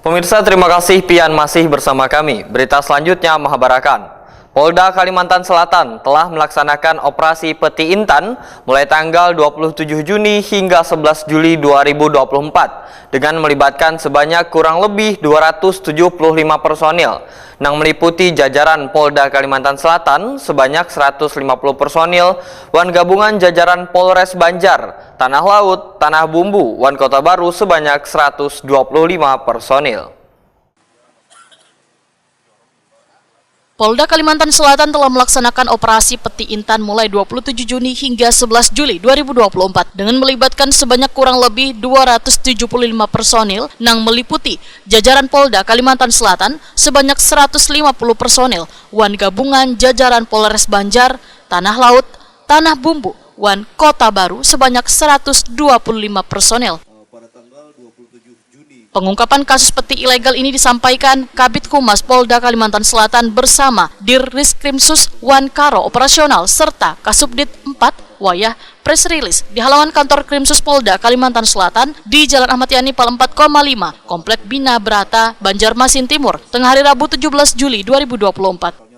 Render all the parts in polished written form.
Pemirsa, terima kasih pian masih bersama kami. Berita selanjutnya mengabarkan, Polda Kalimantan Selatan telah melaksanakan operasi Peti Intan mulai tanggal 27 Juni hingga 11 Juli 2024 dengan melibatkan sebanyak kurang lebih 275 personil yang meliputi jajaran Polda Kalimantan Selatan sebanyak 150 personil, Wan Gabungan jajaran Polres Banjar, Tanah Laut, Tanah Bumbu, Wan Kota Baru sebanyak 125 personil. Polda Kalimantan Selatan telah melaksanakan operasi Peti Intan mulai 27 Juni hingga 11 Juli 2024 dengan melibatkan sebanyak kurang lebih 275 personil yang meliputi jajaran Polda Kalimantan Selatan sebanyak 150 personil, Wan Gabungan jajaran Polres Banjar, Tanah Laut, Tanah Bumbu, Wan Kota Baru sebanyak 125 personil. Pengungkapan kasus peti ilegal ini disampaikan Kabid Humas Polda Kalimantan Selatan bersama Dirreskrimsus Wan Karo Operasional serta Kasubdit 4 Wayah press release di halaman kantor Krimsus Polda Kalimantan Selatan di Jalan Ahmad Yani Pal 4,5, Komplek Bina Brata, Banjarmasin Timur, tengah hari Rabu 17 Juli 2024.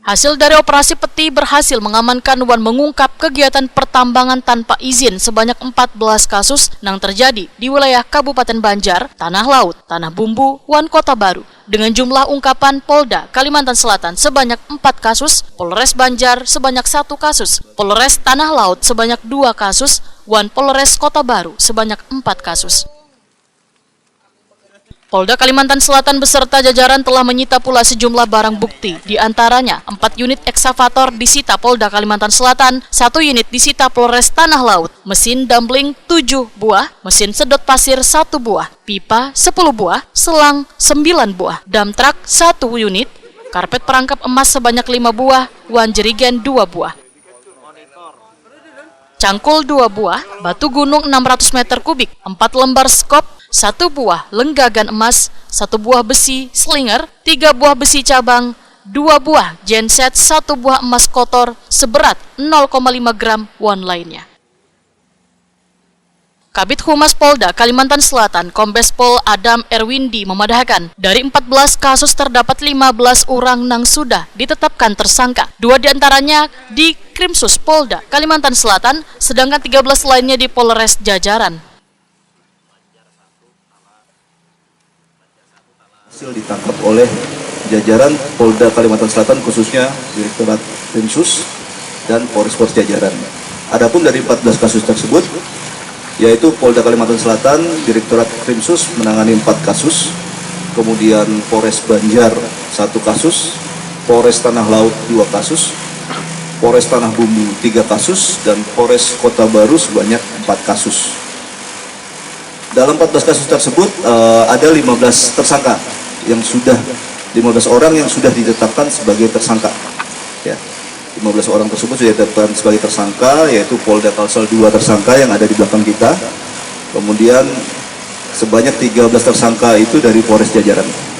Hasil dari operasi peti berhasil mengamankan dan mengungkap kegiatan pertambangan tanpa izin sebanyak 14 kasus yang terjadi di wilayah Kabupaten Banjar, Tanah Laut, Tanah Bumbu, Wan Kota Baru. Dengan jumlah ungkapan Polda Kalimantan Selatan sebanyak 4 kasus, Polres Banjar sebanyak 1 kasus, Polres Tanah Laut sebanyak 2 kasus, Wan Polres Kota Baru sebanyak 4 kasus. Polda Kalimantan Selatan beserta jajaran telah menyita pula sejumlah barang bukti, di antaranya 4 unit eksavator disita Polda Kalimantan Selatan, 1 unit disita Polres Tanah Laut, mesin dumpling 7 buah, mesin sedot pasir 1 buah, pipa 10 buah, selang 9 buah, dump truck 1 unit, karpet perangkap emas sebanyak 5 buah, wan jerigen 2 buah. Cangkul 2 buah, batu gunung 600 meter kubik, 4 lembar skop, 1 buah lenggagan emas, 1 buah besi slinger, 3 buah besi cabang, 2 buah genset, 1 buah emas kotor seberat 0,5 gram wan lainnya. Kabid Humas Polda Kalimantan Selatan Kombes Pol Adam Erwindi memadahkan dari 14 kasus terdapat 15 orang yang sudah ditetapkan tersangka, 2 diantaranya di Krimsus Polda Kalimantan Selatan, sedangkan 13 lainnya di Polres jajaran. Hasil ditangkap oleh jajaran Polda Kalimantan Selatan khususnya Direktorat Krimsus dan Polres jajaran. Adapun dari 14 kasus tersebut, yaitu Polda Kalimantan Selatan, Direktorat Krimsus menangani 4 kasus, kemudian Polres Banjar 1 kasus, Polres Tanah Laut 2 kasus, Polres Tanah Bumbu 3 kasus, dan Polres Kota Baru sebanyak 4 kasus. Dalam 14 kasus tersebut ada 15 tersangka yang sudah 15 orang yang sudah ditetapkan sebagai tersangka. Ya. 15 orang tersebut sudah ditetapkan sebagai tersangka, yaitu Polda Kalsel 2 tersangka yang ada di belakang kita. Kemudian sebanyak 13 tersangka itu dari Polres jajaran.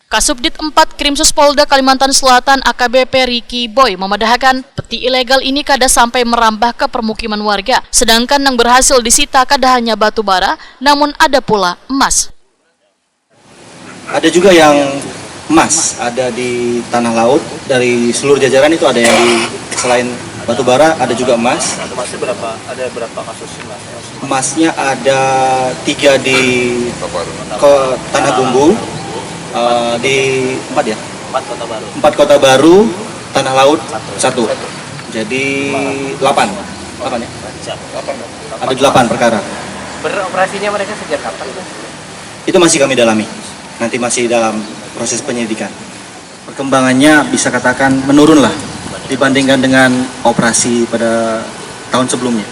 Kasubdit 4 Krimsus Polda Kalimantan Selatan AKBP Ricky Boy memadahkan peti ilegal ini kada sampai merambah ke permukiman warga, sedangkan yang berhasil disita kada hanya batu bara, namun ada pula emas. Ada juga yang emas, ada di Tanah Laut, dari seluruh jajaran itu ada yang di, selain batu bara ada juga emas. Emasnya berapa? Ada berapa kasus emas? Emasnya ada 3 di Tanah Bumbu, di 4 ya? 4 Kota Baru. 4 Kota Baru, Tanah Laut 1. Jadi 8 ya? Ada 8 perkara. Beroperasinya mereka sejak kapan? Itu masih kami dalami. Nanti masih dalam proses penyelidikan. Perkembangannya bisa katakan menurun lah dibandingkan dengan operasi pada tahun sebelumnya.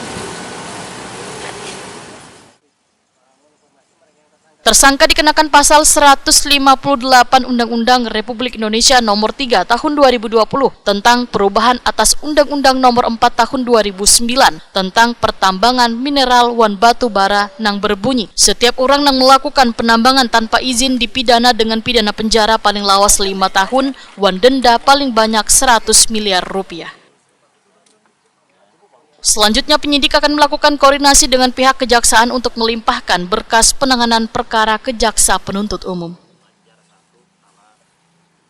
Tersangka dikenakan pasal 158 Undang-Undang Republik Indonesia Nomor 3 Tahun 2020 tentang perubahan atas Undang-Undang Nomor 4 Tahun 2009 tentang pertambangan mineral wan batu bara yang berbunyi setiap orang yang melakukan penambangan tanpa izin dipidana dengan pidana penjara paling lawas 5 tahun wan denda paling banyak 100 miliar rupiah. Selanjutnya penyidik akan melakukan koordinasi dengan pihak kejaksaan untuk melimpahkan berkas penanganan perkara ke jaksa penuntut umum.